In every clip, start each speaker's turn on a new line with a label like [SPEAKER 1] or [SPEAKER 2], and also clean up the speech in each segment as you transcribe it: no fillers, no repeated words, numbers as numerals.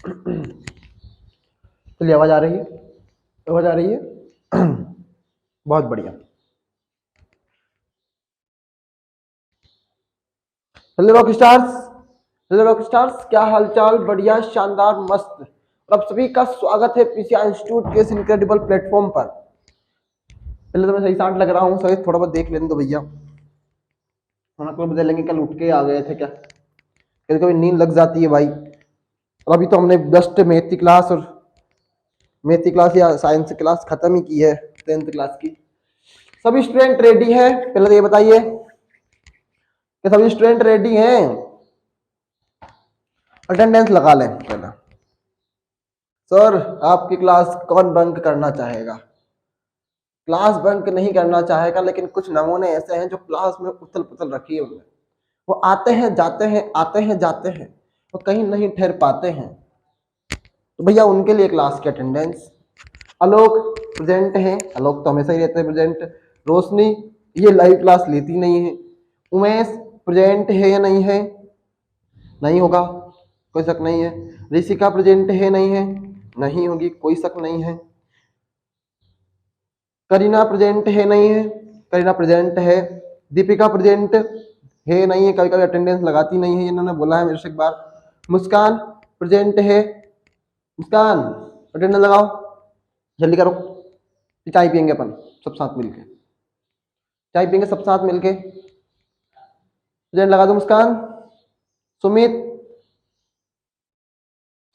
[SPEAKER 1] चलिए, आवाज आ रही है? आवाज आ रही है? बहुत बढ़िया। Hello rock stars. Hello rock stars, क्या हालचाल? बढ़िया, शानदार, मस्त। और आप सभी का स्वागत है पीसीआर इंस्टीट्यूट के इस इनक्रेडिबल प्लेटफॉर्म पर। पहले तो मैं सही साउंड लग रहा हूँ, सही थोड़ा बहुत देख लेने दो भैया। हम आपको बदलेंगे, कल उठ के आ गए थे क्या? कभी कभी नींद लग जाती है भाई। और अभी तो हमने जस्ट मैथ क्लास या साइंस क्लास खत्म ही की है, 10th क्लास की। सभी स्टूडेंट रेडी है? पहले तो ये बताइए कि सभी स्टूडेंट रेडी हैं? अटेंडेंस लगा लें पहले। सर, आपकी क्लास कौन बंक करना चाहेगा? क्लास बंक नहीं करना चाहेगा, लेकिन कुछ नमूने ऐसे हैं जो क्लास में उथल पुथल रखी है उन्हें। वो आते हैं जाते हैं, आते हैं जाते हैं, वो कहीं नहीं ठहर पाते हैं। तो भैया उनके लिए क्लास की अटेंडेंस। आलोक प्रेजेंट है? आलोक तो हमेशा ही रहते हैं प्रेजेंट। रोशनी ये लाइव क्लास लेती नहीं है। उमेश प्रेजेंट है या नहीं है? नहीं होगा, कोई शक नहीं है। ऋषिका प्रेजेंट है नहीं है? नहीं होगी, कोई शक नहीं है। करीना प्रेजेंट है नहीं है? करीना प्रेजेंट है। दीपिका प्रेजेंट है नहीं है? कभी कभी अटेंडेंस लगाती नहीं है, इन्होंने बोला है मेरे से एक बार। मुस्कान प्रेजेंट है? मुस्कान अटेंडेंस लगाओ, जल्दी करो। चाय पियेंगे अपन सब साथ मिलके, चाय पियेंगे सब साथ मिलके। प्रेजेंट लगा दो मुस्कान। सुमित,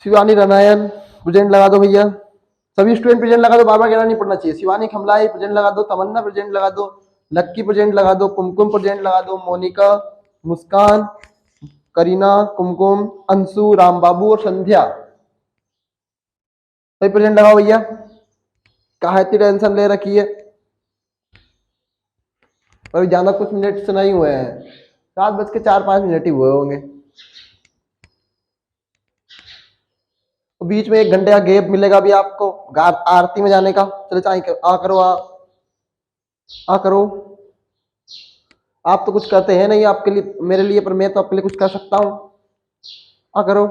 [SPEAKER 1] शिवानी रामायण प्रेजेंट लगा दो भैया। सभी स्टूडेंट प्रेजेंट लगा दो, बार बार कहना नहीं पड़ना चाहिए। शिवानी खमलाई प्रेजेंट लगा दो। तमन्ना प्रेजेंट लगा दो। लक्की प्रेजेंट लगा दो। कुमकुम प्रेजेंट लगा दो। मोनिका, मुस्कान, करीना, कुमकुम, अंशु, राम बाबू और संध्या, सभी प्रेजेंट लगाओ भैया। काहे इतनी टेंशन ले रखी है? अभी ज्यादा कुछ मिनट से नहीं हुए हैं, 7:04-5 ही हुए होंगे। तो बीच में 1 घंटे का गैप मिलेगा भी आपको आरती में जाने का। चलो चाहे आ करो, आ करो। आप तो कुछ करते हैं नहीं आपके लिए, मेरे लिए, पर मैं तो आपके लिए कुछ कर सकता हूँ। आ करो,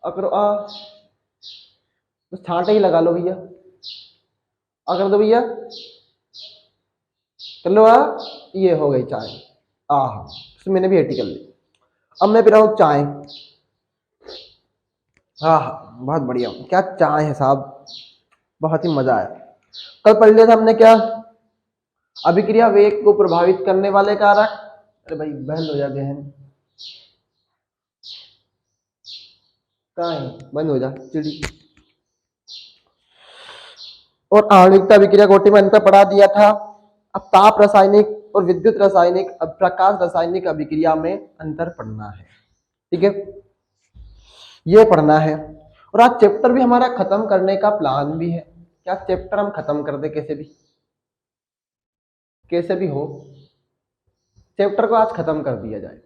[SPEAKER 1] आ करो, आ। बस छांटे ही लगा लो भैया। आ कर दो भैया, कर लो। आ, ये हो गई चाय। आह, मैंने भी हटी कर ली। अब मैं पी रहा हूँ चाय। आह, बहुत बढ़िया। क्या चाय है साहब, बहुत ही मजा आया। कल पढ़ लिया था हमने क्या? अभिक्रिया वेग को प्रभावित करने वाले कारक। अरे भाई बहन हो जा बहन, कहाँ है? बंद हो जा चिड़ी। और आणविकता अभिक्रिया कोटि में अंतर पढ़ा दिया था। अब ताप रासायनिक और विद्युत रासायनिक, अब प्रकाश रासायनिक अभिक्रिया में अंतर पढ़ना है। ठीक है, ये पढ़ना है। और आज चैप्टर भी हमारा खत्म करने का प्लान भी है। क्या चैप्टर हम खत्म कर दे कैसे भी, कैसे भी हो, चैप्टर को आज खत्म कर दिया जाए,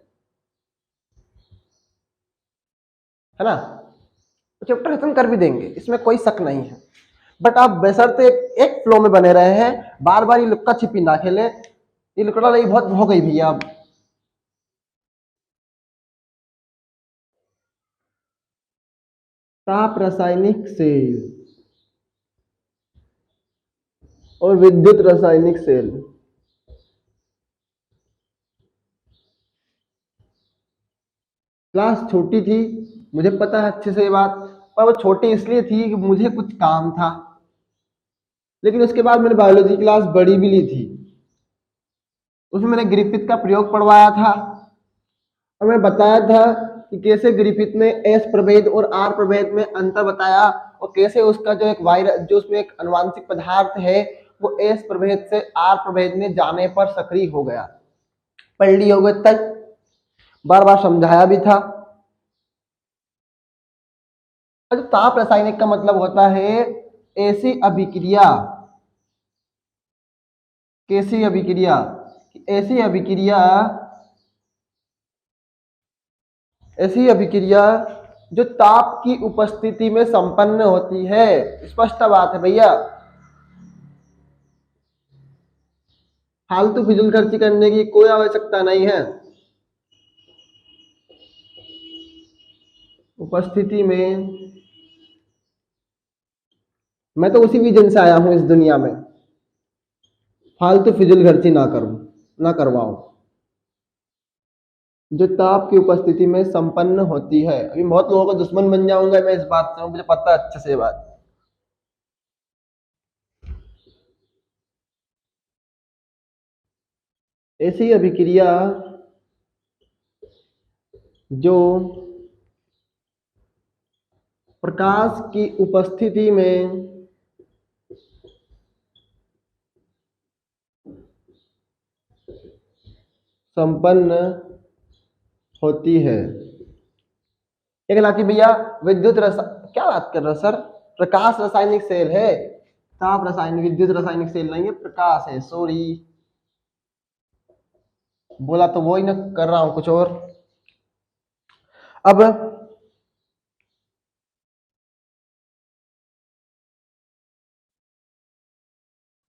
[SPEAKER 1] है ना? तो चैप्टर खत्म कर भी देंगे, इसमें कोई शक नहीं है। बट आप बशर्ते एक फ्लो में बने रहे हैं, बार बार ये लुक्का छिपी ना खेले। ये लुकड़ा रही बहुत हो गई भैया। अब ताप रासायनिक सेल और विद्युत रासायनिक सेल, क्लास छोटी थी, मुझे पता है अच्छे से ये बात। पर वो छोटी इसलिए थी कि मुझे कुछ काम था। लेकिन उसके बाद मैंने बायोलॉजी क्लास बड़ी भी ली थी, उसमें मैंने ग्रिफिथ का प्रयोग पढ़वाया था। और मैं बताया था कि कैसे ग्रिफिथ ने एस प्रभेद और आर प्रभेद में अंतर बताया, और कैसे उसका जो एक वायरस, जो उसमें एक अनुवांशिक पदार्थ है, वो एस प्रभेद से आर प्रभेद में जाने पर सक्रिय हो गया। पढ़ ली होगे तक, बार बार समझाया भी था। तो ताप रासायनिक का मतलब होता है ऐसी अभिक्रिया, कैसी अभिक्रिया, ऐसी अभिक्रिया, ऐसी अभिक्रिया जो ताप की उपस्थिति में संपन्न होती है। स्पष्ट बात है भैया, फालतू फिजूल खर्ची करने की कोई आवश्यकता नहीं है। उपस्थिति में, मैं तो उसी विजन से आया हूं इस दुनिया में, फालतू फिजूल खर्ची ना करूं, ना करवाऊं, जो ताप की उपस्थिति में संपन्न होती है। अभी बहुत लोगों का दुश्मन बन जाऊंगा मैं इस बात से, मुझे पता है अच्छे से ये बात। ऐसी अभिक्रिया जो प्रकाश की उपस्थिति में संपन्न होती है। एक लाती भैया विद्युत रसा, क्या बात कर रहे हो सर, प्रकाश रासायनिक सेल है, ताप रासायनिक, विद्युत रासायनिक सेल नहीं है, प्रकाश है, सॉरी, बोला तो वही ना, कर रहा हूं कुछ और। अब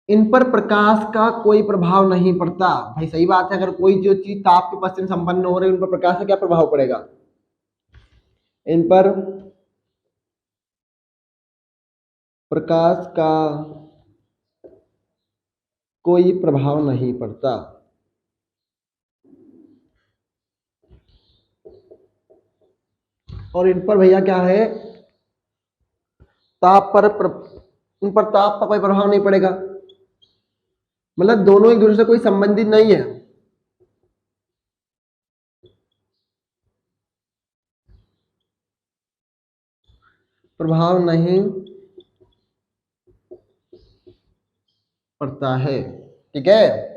[SPEAKER 1] इन पर प्रकाश का कोई प्रभाव नहीं पड़ता। भाई सही बात है, अगर कोई जो चीज ताप के पश्चिम संपन्न हो रही है, उन पर प्रकाश का क्या प्रभाव पड़ेगा? इन पर प्रकाश का कोई प्रभाव नहीं पड़ता। और इन पर भैया क्या है, ताप पर इन पर ताप का कोई प्रभाव नहीं पड़ेगा, मतलब दोनों एक दूसरे से कोई संबंधित नहीं है। प्रभाव नहीं पड़ता है, ठीक है।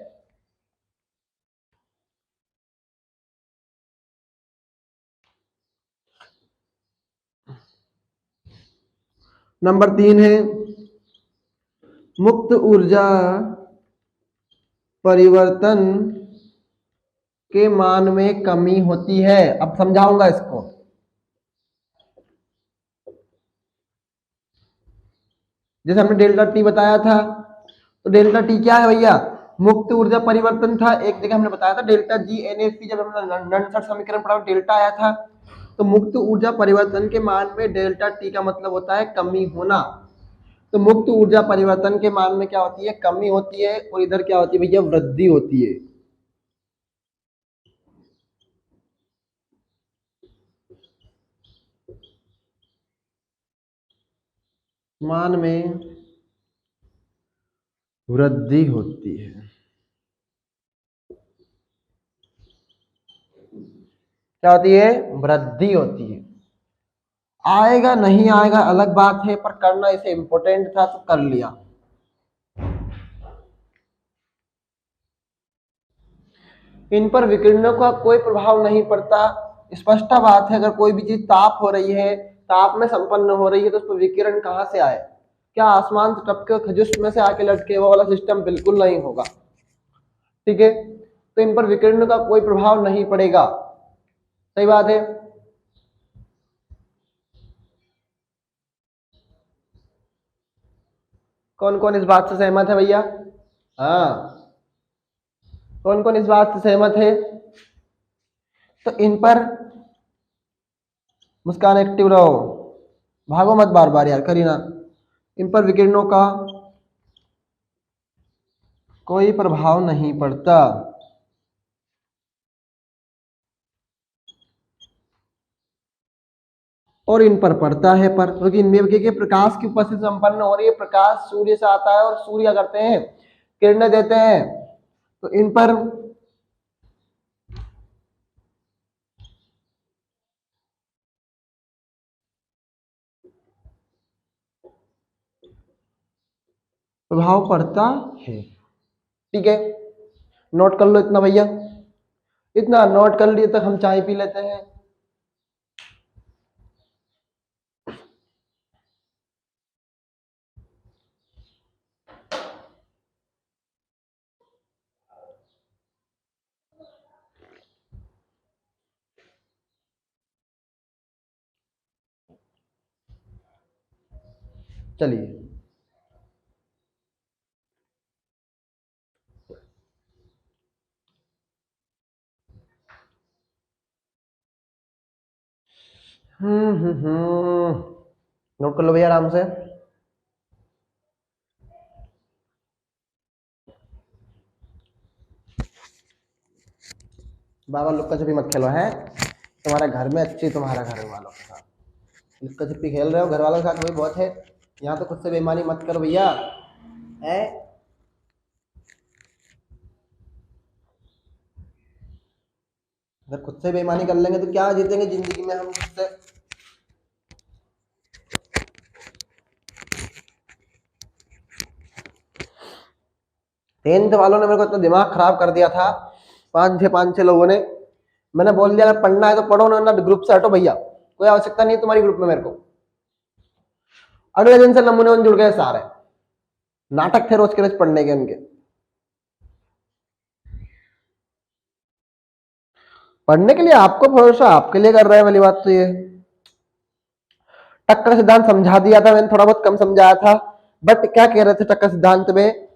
[SPEAKER 1] नंबर 3 है मुक्त ऊर्जा परिवर्तन के मान में कमी होती है। अब समझाऊंगा इसको। जैसे हमने डेल्टा टी बताया था, तो डेल्टा टी क्या है भैया, मुक्त ऊर्जा परिवर्तन था। एक जगह हमने बताया था delta G N S P, जब हमने नंसठ समीकरण पढ़ा डेल्टा आया था। तो मुक्त ऊर्जा परिवर्तन के मान में डेल्टा टी का मतलब होता है कमी होना। तो मुक्त ऊर्जा परिवर्तन के मान में क्या होती है, कमी होती है, और इधर क्या होती है भैया, वृद्धि होती है। मान में वृद्धि होती है। क्या होती है, वृद्धि होती है। आएगा नहीं आएगा अलग बात है, पर करना इसे इंपॉर्टेंट था तो कर लिया। इन पर विकिरणों का कोई प्रभाव नहीं पड़ता। स्पष्ट बात है, अगर कोई भी चीज ताप हो रही है, ताप में संपन्न हो रही है, तो उस पर विकिरण कहां से आए? क्या आसमान से टपके खजुश में से आके लटके, वो वाला सिस्टम बिल्कुल नहीं होगा, ठीक है। तो इन पर विकिरण का कोई प्रभाव नहीं पड़ेगा, सही बात है। कौन कौन इस बात से सहमत है भैया? हाँ, कौन कौन इस बात से सहमत है? तो इन पर, मुस्कान एक्टिव रहो, भागो मत बार बार यार, करीना। इन पर विकिरणों का कोई प्रभाव नहीं पड़ता। और इन पर पड़ता है, पर क्योंकि इनमें के प्रकाश की उपस्थिति संपन्न हो रही है, प्रकाश सूर्य से आता है और सूर्य करते हैं किरणें देते हैं, तो इन पर प्रभाव पड़ता है, ठीक है। नोट कर लो इतना भैया, इतना नोट कर लिए तक हम चाय पी लेते हैं। चलिए, नोट कर लो भैया आराम से। बाबा लुक्का छुपी मत खेलो है, तुम्हारे घर में अच्छी तुम्हारा घर वालों के साथ लुक्का छुपी खेल रहे हो घर वालों के साथ, वही बहुत है। यहाँ तो खुद से बेईमानी मत करो भैया है। अगर खुद से बेईमानी कर लेंगे तो क्या जीतेंगे जिंदगी में हम खुद से। टेंथ वालों ने मेरे को इतना दिमाग खराब कर दिया था, पांच छह लोगों ने। मैंने बोल दिया अगर पढ़ना है तो पढ़ो ना, ग्रुप से हटो भैया, कोई आवश्यकता नहीं है तुम्हारी ग्रुप में मेरे को। अगले दिन से नमूने जुड़ गए सारे, नाटक थे रोज के रोज पढ़ने के उनके। पढ़ने के लिए आपको भरोसा आपके लिए कर रहे हैं वाली बात तो ये। टक्कर सिद्धांत समझा दिया था मैंने, थोड़ा बहुत कम समझाया था। बट क्या कह रहे थे टक्कर सिद्धांत में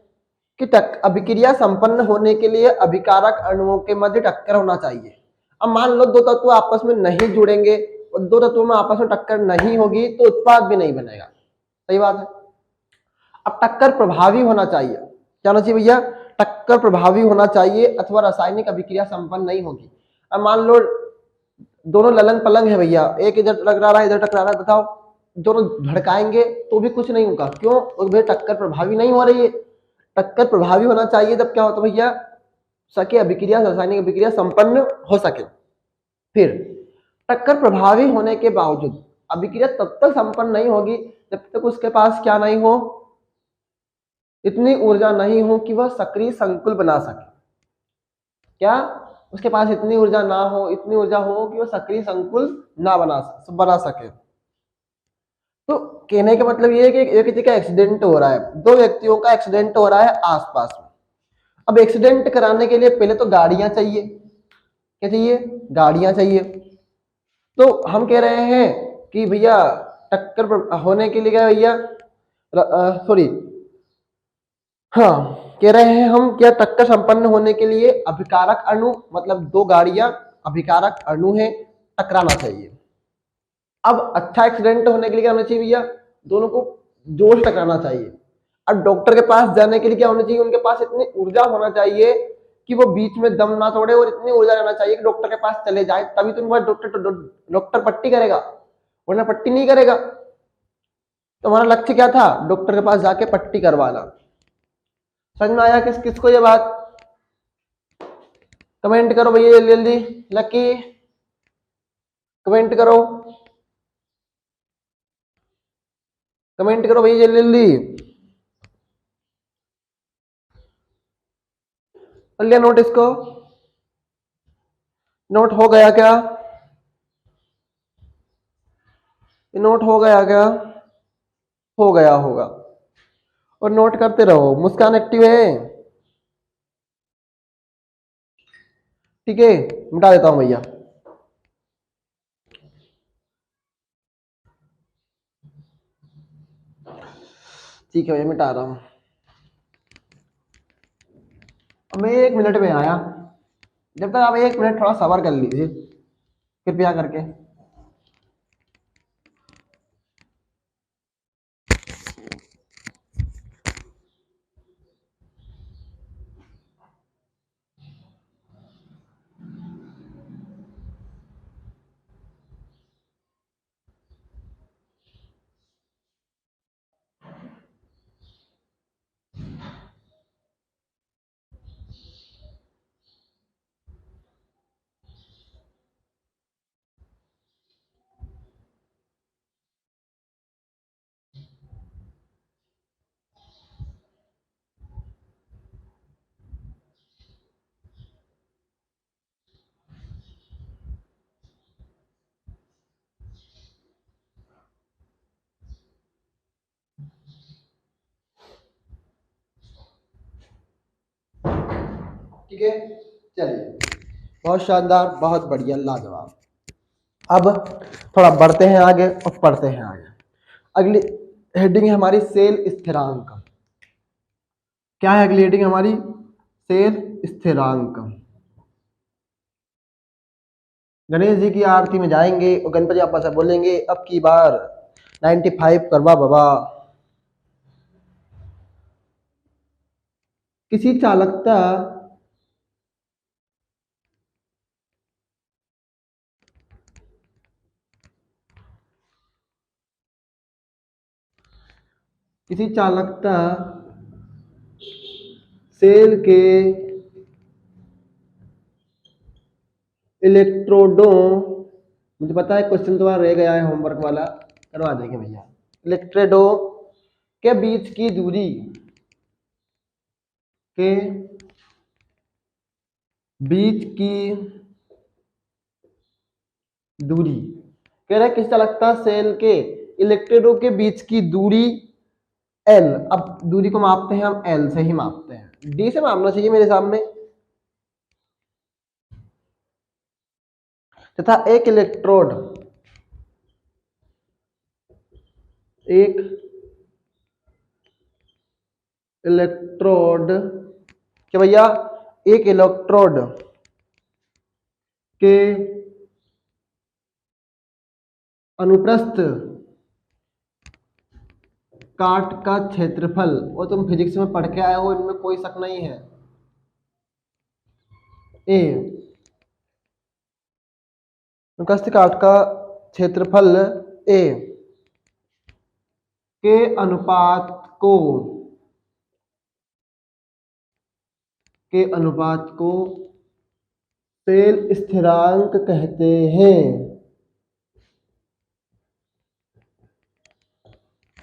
[SPEAKER 1] कि अभिक्रिया संपन्न होने के लिए अभिकारक अणुओं के मध्य टक्कर होना चाहिए। अब मान लो दो तत्व आपस में नहीं जुड़ेंगे और दो तत्वों में आपस में टक्कर नहीं होगी तो उत्पाद भी नहीं बनेगा, सही बात है। अब टक्कर प्रभावी होना चाहिए, क्या होना चाहिए भैया, टक्कर प्रभावी होना चाहिए अथवा रासायनिक अभिक्रिया संपन्न नहीं होगी। अब मान लो दोनों ललंग पलंग है भैया, एक इधर टकरा रहा है इधर टकरा रहा है, बताओ दोनों भड़काएंगे तो भी कुछ नहीं होगा, क्यों, भैया टक्कर प्रभावी नहीं हो रही है। टक्कर प्रभावी होना चाहिए तब क्या होता भैया, सके अभिक्रिया रासायनिक अभिक्रिया संपन्न हो सके। फिर टक्कर प्रभावी होने के बावजूद अभिक्रिया तब तक संपन्न नहीं होगी जब तक उसके पास क्या नहीं हो, इतनी ऊर्जा नहीं हो कि वह सक्रिय संकुल बना सके। क्या उसके पास इतनी ऊर्जा ना हो, इतनी ऊर्जा हो कि वह सक्रिय संकुल ना बना सके। तो कहने का मतलब ये है कि एक किसी का एक्सीडेंट हो रहा है, दो व्यक्तियों का एक्सीडेंट हो रहा है आसपास में। अब एक्सीडेंट कराने के लिए पहले तो गाड़ियां चाहिए, क्या चाहिए, गाड़ियां चाहिए। तो हम कह रहे हैं कि भैया टक्कर होने के लिए क्या भैया, सॉरी, हाँ कह रहे हैं हम क्या टक्कर संपन्न होने के लिए अभिकारक अणु मतलब दो गाड़ियां अभिकारक अणु है टकराना चाहिए। अब अच्छा एक्सीडेंट होने के लिए क्या होना चाहिए भैया, दोनों को जोश टकराना चाहिए। अब डॉक्टर के पास जाने के लिए क्या होना चाहिए, उनके पास इतनी ऊर्जा होना चाहिए कि वो बीच में दम ना तोड़े, और इतनी ऊर्जा रहना चाहिए कि डॉक्टर के पास चले जाए, तभी तो डॉक्टर पट्टी करेगा, वरना पट्टी नहीं करेगा। तो हमारा लक्ष्य क्या था, डॉक्टर के पास जाके पट्टी करवाना। समझ में आया किसको ये बात, कमेंट करो भैया जल्दी जल्दी, लकी कमेंट करो, कमेंट करो भैया जल्दी जल्दी। कर लिया नोट इसको, नोट हो गया क्या, नोट हो गया क्या, हो गया होगा। और नोट करते रहो, मुस्कान एक्टिव है, ठीक है मिटा देता हूं भैया। ठीक है भैया मिटा रहा हूं, अब मैं 1 मिनट में आया, जब तक आप 1 मिनट थोड़ा सबर कर लीजिए कृपया करके। ठीक है चलिए, बहुत शानदार, बहुत बढ़िया, लाजवाब। अब थोड़ा बढ़ते हैं आगे और पढ़ते हैं आगे। अगली हेडिंग है हमारी सेल स्थिरांक। क्या है अगली हेडिंग हमारी, सेल स्थिरांक। गणेश जी की आरती में जाएंगे और गणपति आपा से बोलेंगे अब की बार 95 करवा बाबा। किसी चालकता सेल के इलेक्ट्रोडों, मुझे पता है क्वेश्चन तुम्हारा रह गया है होमवर्क वाला, करवा देंगे भैया। इलेक्ट्रोडों के बीच की दूरी के बीच की दूरी कह रहा है किस चालकता सेल के इलेक्ट्रोडों के बीच की दूरी एल। अब दूरी को मापते हैं हम एल से ही मापते हैं, डी से मापना चाहिए मेरे सामने। तथा एक इलेक्ट्रोड क्या भैया, एक इलेक्ट्रोड के अनुप्रस्थ काट का क्षेत्रफल, वो तुम फिजिक्स में पढ़ के आए हो, इनमें कोई शक नहीं है। ए अनुप्रस्थ काट का क्षेत्रफल ए के अनुपात को सेल स्थिरांक कहते हैं।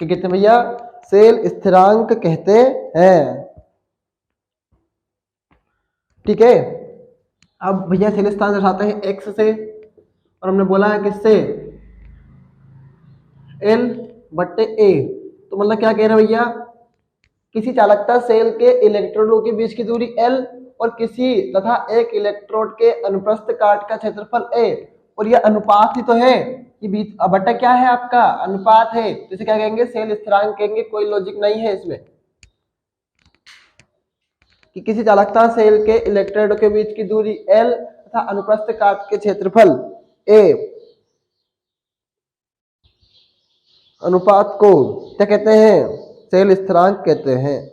[SPEAKER 1] क्या कहते हैं भैया? सेल स्थिरांक कहते हैं। ठीक है, अब भैया सेल स्थिरांक दर्शाते हैं एक्स से, और हमने बोला है किससे? एल बट्टे ए। तो मतलब क्या कह रहे हैं भैया, किसी चालकता सेल के इलेक्ट्रोडों के बीच की दूरी एल और किसी तथा एक इलेक्ट्रोड के अनुप्रस्थ काट का क्षेत्रफल ए, और यह अनुपात ही तो है, ये बीच बट्टा क्या है आपका? अनुपात है, तो इसे क्या कहेंगे? सेल स्थिरांक कहेंगे। कोई लॉजिक नहीं है इसमें कि किसी चालकता सेल के इलेक्ट्रोड के बीच की दूरी एल तथा अनुप्रस्थ काट के क्षेत्रफल ए अनुपात को क्या कहते हैं? सेल स्थिरांक कहते हैं।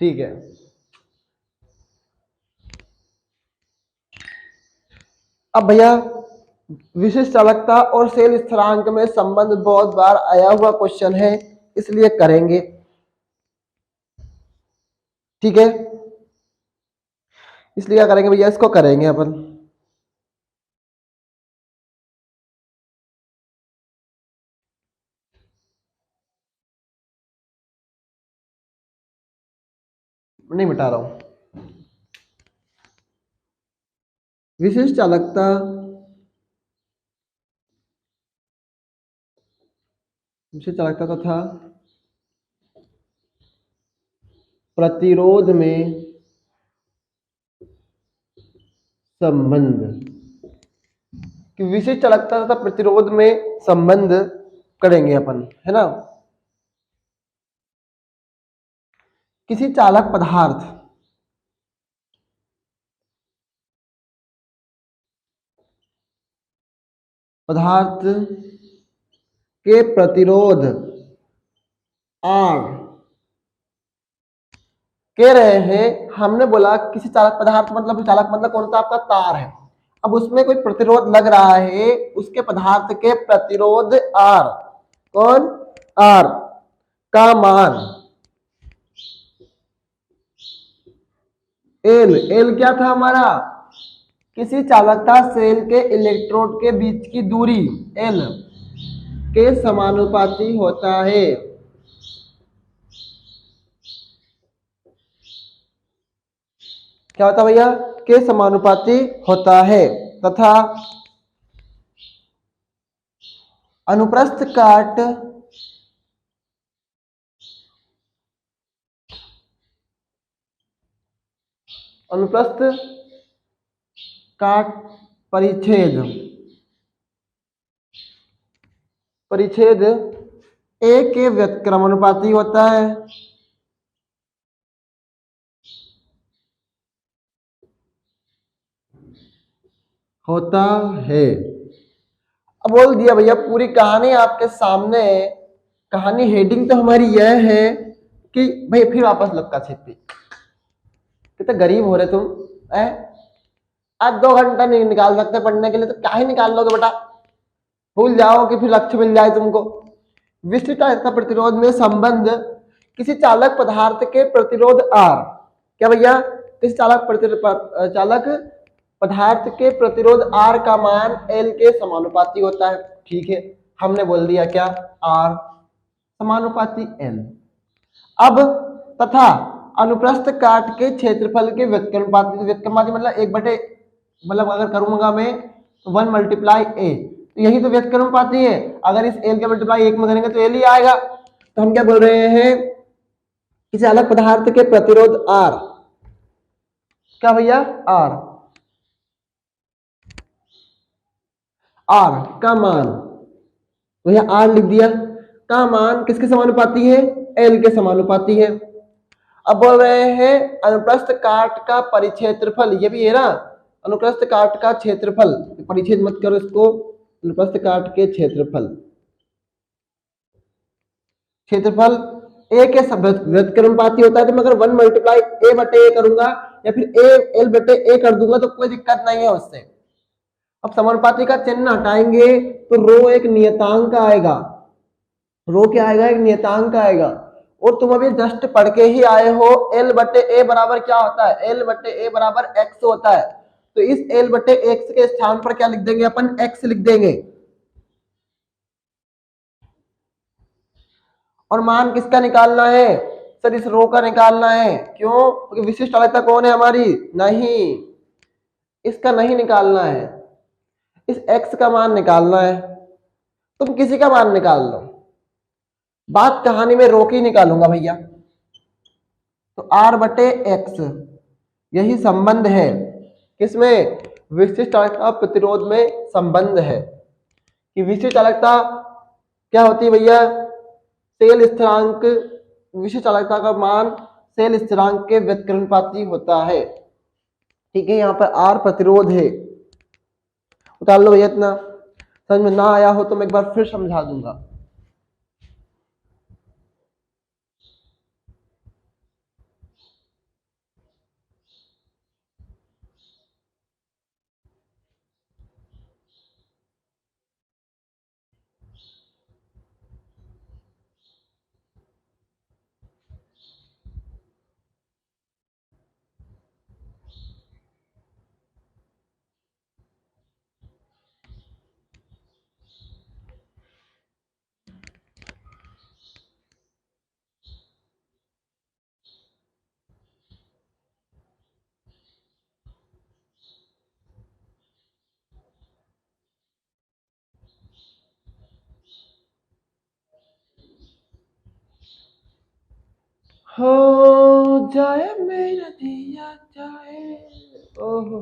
[SPEAKER 1] ठीक है, अब भैया विशिष्ट चालकता और सेल स्थिरांक में संबंध बहुत बार आया हुआ क्वेश्चन है, इसलिए करेंगे। ठीक है, इसलिए क्या करेंगे भैया, इसको करेंगे अपन। नहीं मिटा रहा हूं। विशिष्ट चालकता तथा प्रतिरोध में संबंध, कि विशिष्ट चालकता तथा प्रतिरोध में संबंध करेंगे अपन, है ना। किसी चालक पदार्थ के प्रतिरोध आर कह रहे हैं, हमने बोला किसी चालक पदार्थ मतलब चालक मतलब कौन सा? आपका तार है। अब उसमें कोई प्रतिरोध लग रहा है, उसके पदार्थ के प्रतिरोध आर, कौन? आर का मान एल। एल क्या था हमारा? किसी चालकता सेल के इलेक्ट्रोड के बीच की दूरी एल के समानुपाती होता है। क्या होता है भैया? के समानुपाती होता है, तथा अनुप्रस्थ काट अनुप्रस्थ काट परिच्छेद परिच्छेद ए के व्युत्क्रमानुपाती होता है। होता है। अब बोल दिया भैया, पूरी कहानी आपके सामने। कहानी हेडिंग तो हमारी यह है कि भाई फिर वापस लक्का छिपी। कितने गरीब हो रहे तुम है। आज 2 घंटा नहीं निकाल सकते पढ़ने के लिए, तो क्या ही निकाल लोगे बेटा। भूल जाओ कि फिर लक्ष्य मिल जाए तुमको। विशिष्ट आयतन प्रतिरोध में संबंध किसी चालक पदार्थ के प्रतिरोध आर। क्या भैया, किसी चालक पदार्थ के प्रतिरोध आर का मान एल के समानुपाती होता है। ठीक है, हमने बोल दिया क्या, आर समानुपाती एल। अब तथा अनुप्रस्थ काट के क्षेत्रफल के व्युत्क्रमानुपाती। व्युत्क्रमानुपाती मतलब 1/, मतलब अगर करूंगा मैं 1 × a, तो यही तो व्युत्क्रमानुपाती है। अगर इस एल के मल्टीप्लाई 1 में करेंगे तो एल ही आएगा। तो हम क्या बोल रहे हैं, किसी अलग पदार्थ के प्रतिरोध आर। क्या भैया, आर का मान, भैया आर लिख दिया, का मान किसके समानुपाती है, एल के समानुपाती है। अब बोल रहे हैं अनुप्रस्थ काट का परिक्षेत्रफल, ये भी है ना, अनुप्रस्थ काट का क्षेत्रफल, परिच्छेद मत करो इसको, अनुप्रस्थ काट के क्षेत्रफल ए के व्युत्क्रमानुपाती होता है। तो मैं अगर 1 × a/a करूंगा या फिर l/a कर दूंगा तो कोई दिक्कत नहीं है उससे। अब समानुपाती का चिन्ह हटाएंगे तो रो एक नियतांक आएगा। रो क्या आएगा, एक नियतांक आएगा। और तुम अभी जस्ट पढ़ के ही आए हो l/a बराबर क्या होता है, l/a बराबर x होता है। तो इस l/x के स्थान पर क्या लिख देंगे अपन, x लिख देंगे। और मान किसका निकालना है सर, इस रो का निकालना है। क्यों, क्योंकि विशिष्ट आयता कौन है हमारी, नहीं, इसका नहीं निकालना है, इस x का मान निकालना है। तुम किसी का मान निकाल लो, बात कहानी में रो की निकालूंगा भैया। तो r/x यही संबंध है किसमें, विशिष्ट चालकता प्रतिरोध में संबंध है। कि विशिष्ट चालकता क्या होती है भैया, सेल स्थिरांक, विशिष्ट चालकता का मान सेल स्थिरांक के व्युत्क्रमानुपाती होता है। ठीक है, यहाँ पर आर प्रतिरोध है। उतार लो भैया, इतना समझ में ना आया हो तो मैं एक बार फिर समझा दूंगा। हो जाए मेरा दिया जाए, ओहो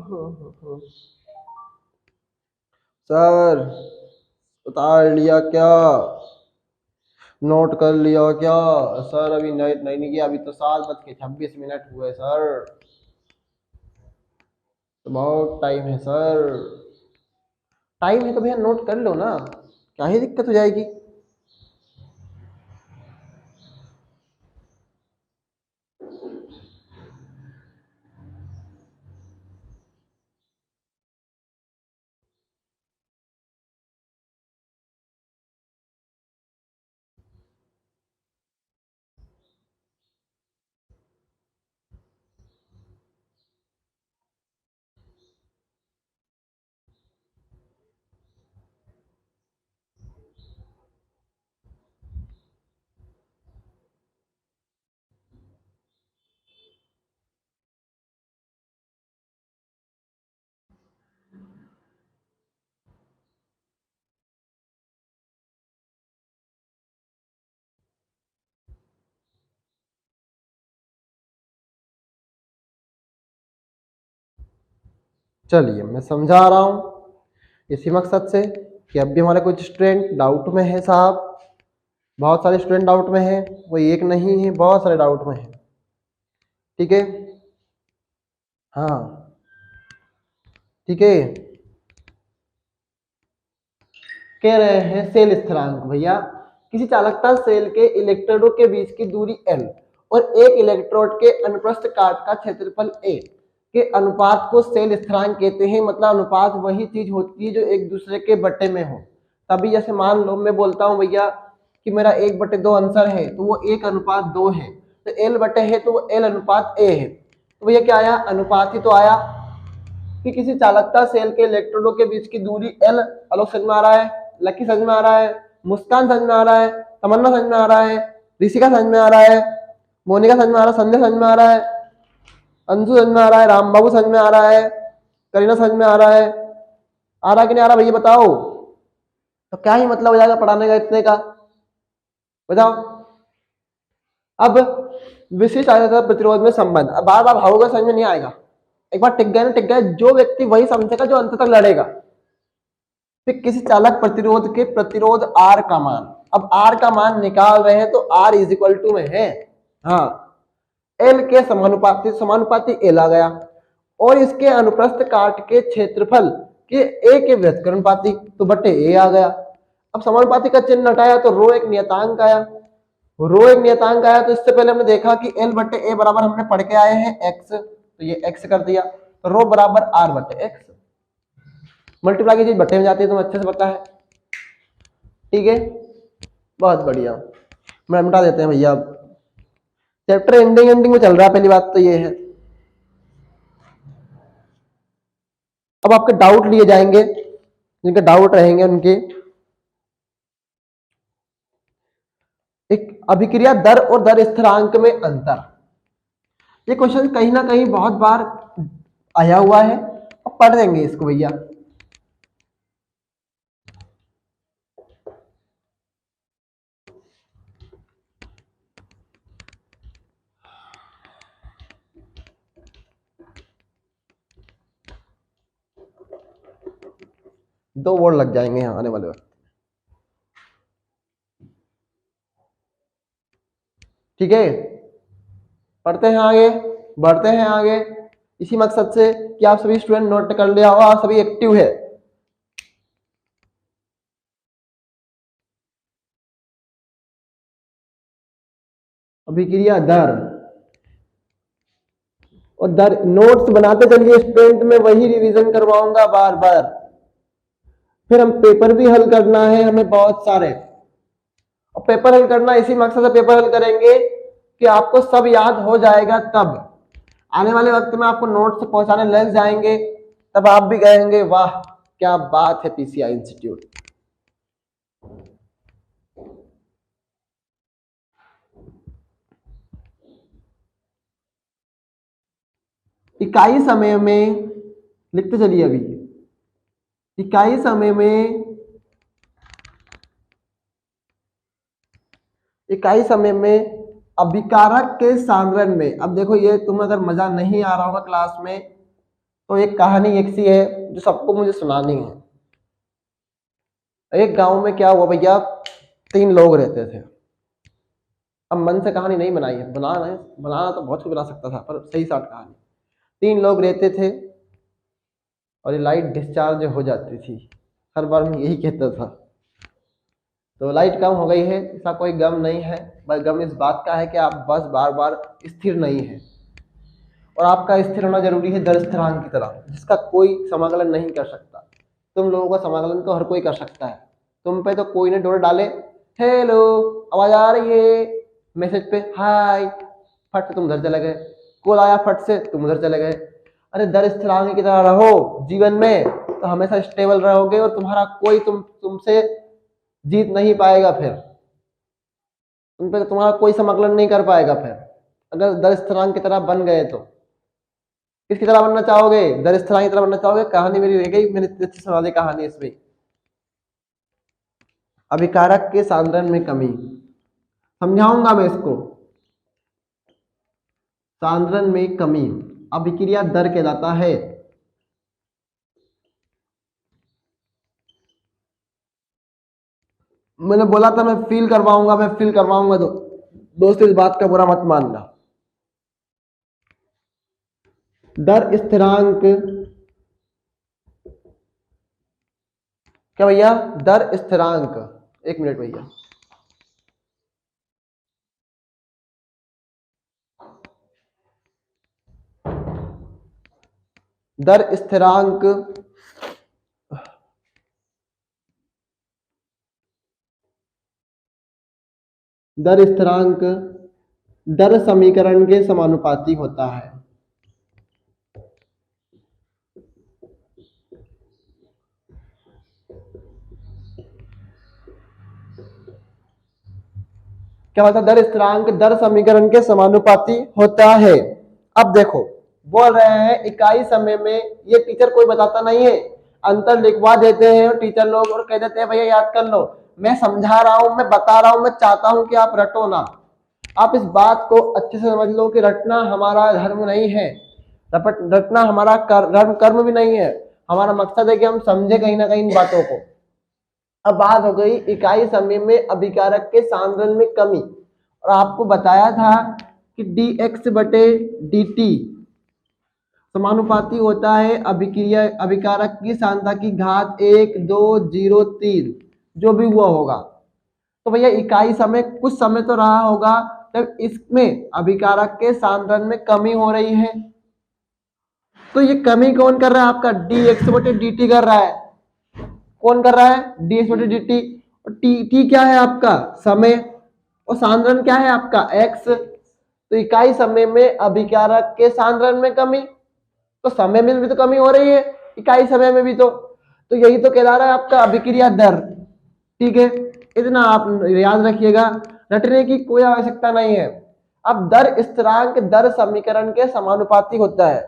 [SPEAKER 1] हो। सर उतार लिया क्या, नोट कर लिया क्या सर, अभी नहीं किया, अभी तो 7:26 हुए सर, तो बहुत टाइम है सर। टाइम है तो भैया नोट कर लो ना, क्या ही दिक्कत हो जाएगी। चलिए मैं समझा रहा हूँ इसी मकसद से कि अब भी हमारे कुछ स्टूडेंट डाउट में है साहब, बहुत सारे स्टूडेंट डाउट में है, कोई एक नहीं है, बहुत सारे डाउट में है। ठीक है, हाँ ठीक है। कह रहे हैं सेल स्थिरांक भैया, किसी चालकता सेल के इलेक्ट्रोडों के बीच की दूरी L और एक इलेक्ट्रोड के अनुप्रस्थ काट का क्षेत्रफल A के अनुपात को सेल स्थिरांक कहते हैं। मतलब अनुपात वही चीज होती है जो एक दूसरे के बट्टे में हो। तभी जैसे मान लो मैं बोलता हूँ भैया कि मेरा 1/2 आंसर है तो वो 1:2 है, तो L बटे है तो वो L अनुपात A है। तो भैया क्या आया, अनुपात ही तो आया कि किसी चालकता सेल के इलेक्ट्रोडों के बीच की दूरी L। आलोक समझ में आ रहा है, लकी समझ में आ रहा है, मुस्कान समझ में आ रहा है, तमन्ना समझ में आ रहा है, ऋषिका समझ में आ रहा है, मोनिका समझ में आ रहा है, संध्या समझ में आ रहा है, अंशु समझ में आ रहा है, राम बाबू समझ में आ रहा है, करीना समझ में आ रहा है, आ रहा कि नहीं आ रहा भैया बताओ। तो क्या ही मतलब हो जाएगा पढ़ाने का इतने का, बताओ। अब विशिष्ट आयतन प्रतिरोध में संबंध, अब बार बार भावों का समझ में नहीं आएगा, एक बार टिक गए ना टिक गए, जो व्यक्ति वही समझेगा जो अंत तक लड़ेगा। फिर किसी चालक प्रतिरोध के प्रतिरोध R का मान, अब R का मान निकाल रहे हैं तो R इज इक्वल टू में है, हाँ L के समानुपाती, समानुपाती L आ गया, और इसके अनुप्रस्थ काट के क्षेत्रफल के A के व्युत्क्रमानुपाती तो बट्टे A आ गया। अब समानुपाती का चिन्ह हटाया तो रो एक नियतांक आया, रो एक नियतांक आया। तो इससे पहले हमने देखा कि L बट्टे A बराबर हमने पढ़ के आए हैं x, तो ये x कर दिया, तो रो बराबर R बट्टे x, मल्टीप्लाई की चीज बट्टे में जाती है, तुम्हें अच्छे से पता है। ठीक है, बहुत बढ़िया, मैं मिटा देते हैं भैया, चैप्टर एंडिंग में चल रहा है, पहली बात तो ये है। अब आपके डाउट लिए जाएंगे, जिनके डाउट रहेंगे उनके, एक अभिक्रिया दर और दर स्थिरांक में अंतर। ये क्वेश्चन कहीं ना कहीं बहुत बार आया हुआ है, अब पढ़ देंगे इसको भैया। दो वर्ड लग जाएंगे यहाँ आने वाले वक्त। ठीक है, पढ़ते हैं आगे, बढ़ते हैं आगे, इसी मकसद से कि आप सभी स्टूडेंट नोट कर लिया हो, आप सभी एक्टिव है। अभिक्रिया दर और दर नोट्स बनाते चलिए स्टूडेंट, में वही रिवीजन करवाऊंगा बार बार। फिर हम पेपर भी हल करना है हमें बहुत सारे, और पेपर हल करना इसी मकसद से पेपर हल करेंगे कि आपको सब याद हो जाएगा, तब आने वाले वक्त में आपको नोट्स पहुंचाने लग जाएंगे, तब आप भी कहेंगे वाह क्या बात है पीसीआई इंस्टीट्यूट। इकाई समय में, लिखते चलिए अभी, इकाई समय में, इकाई समय में अभिकारक के सांद्रण में। अब देखो ये तुम्हें अगर मजा नहीं आ रहा होगा क्लास में, तो एक कहानी एक सी है जो सबको मुझे सुनानी है। एक गांव में क्या हुआ भैया, 3 लोग रहते थे। अब मन से कहानी नहीं बनाई है, बनाना तो बहुत कुछ बना सकता था, पर सही साथ कहानी। 3 लोग रहते थे और ये लाइट डिस्चार्ज हो जाती थी, हर बार मैं यही कहता था। तो लाइट कम हो गई है, इसका कोई गम नहीं है, बस गम इस बात का है कि आप बस बार बार स्थिर नहीं है, और आपका स्थिर होना जरूरी है दर स्थिरांक की तरह, जिसका कोई समाकलन नहीं कर सकता। तुम लोगों का समाकलन तो हर कोई कर सकता है, तुम पे तो कोई ने डोर डाले, हेलो आवाज आ रही है, मैसेज पे हाय, फट से तुम उधर चले गए, कॉल आया फट से तुम उधर चले गए। अरे दर स्थिरांक की तरह रहो जीवन में, तो हमेशा स्टेबल रहोगे और तुम्हारा कोई तुमसे जीत नहीं पाएगा। फिर तुम पे तुम्हारा कोई समाकलन नहीं कर पाएगा। फिर अगर दर स्थिरांक की तरह बन गए तो किसकी तरह बनना चाहोगे, दर स्थिरांक की तरह बनना चाहोगे। कहानी मेरी रह गई, मैंने अच्छी सुना दी कहानी इसमें। अभिकारक के सांद्रण में कमी, समझाऊंगा मैं इसको। सांद्रण में कमी अभिक्रिया दर कहलाता है। मैंने बोला था मैं फील करवाऊंगा तो दोस्तों इस बात का बुरा मत मानना। दर स्थिरांक क्या भैया? दर स्थिरांक, एक मिनट भैया, दर स्थिरांक दर समीकरण के समानुपाती होता है। क्या होता है? दर स्थिरांक दर समीकरण के समानुपाती होता है। अब देखो बोल रहे हैं इकाई समय में, ये टीचर कोई बताता नहीं है, अंतर लिखवा देते हैं और टीचर लोग और कह देते हैं भैया याद कर लो। मैं समझा रहा हूं, मैं बता रहा हूं, मैं चाहता हूं कि आप रटो ना। आप इस बात को अच्छे से समझ लो कि रटना हमारा धर्म नहीं है, रटना हमारा कर्म भी नहीं है। हमारा मकसद है कि हम समझे कहीं ना कहीं इन बातों को। अब बात हो गई इकाई समय में अभिकारक के सांद्रण में कमी, और आपको बताया था कि dx बटे dt समानुपाती होता है अभिकारक की सांद्रता की घात 1, 2, 0, 3 जो भी हुआ होगा। तो भैया इकाई समय कुछ समय तो रहा होगा जब इसमें अभिकारक के सांद्रण में कमी हो रही है। तो ये कमी कौन कर रहा है? आपका dx बटे dt कर रहा है। कौन कर रहा है? dx बटे dt। और t क्या है आपका? समय। और सांद्रण क्या है आपका? x। तो इकाई समय में अभिकारक के सांद्रण में कमी, तो समय में भी तो कमी हो रही है, इकाई समय में भी। तो यही तो कहला रहा है आपका अभिक्रिया दर। ठीक है, इतना आप याद रखिएगा, रटने की कोई आवश्यकता नहीं है। अब दर स्थिरांक दर समीकरण के समानुपाती होता है।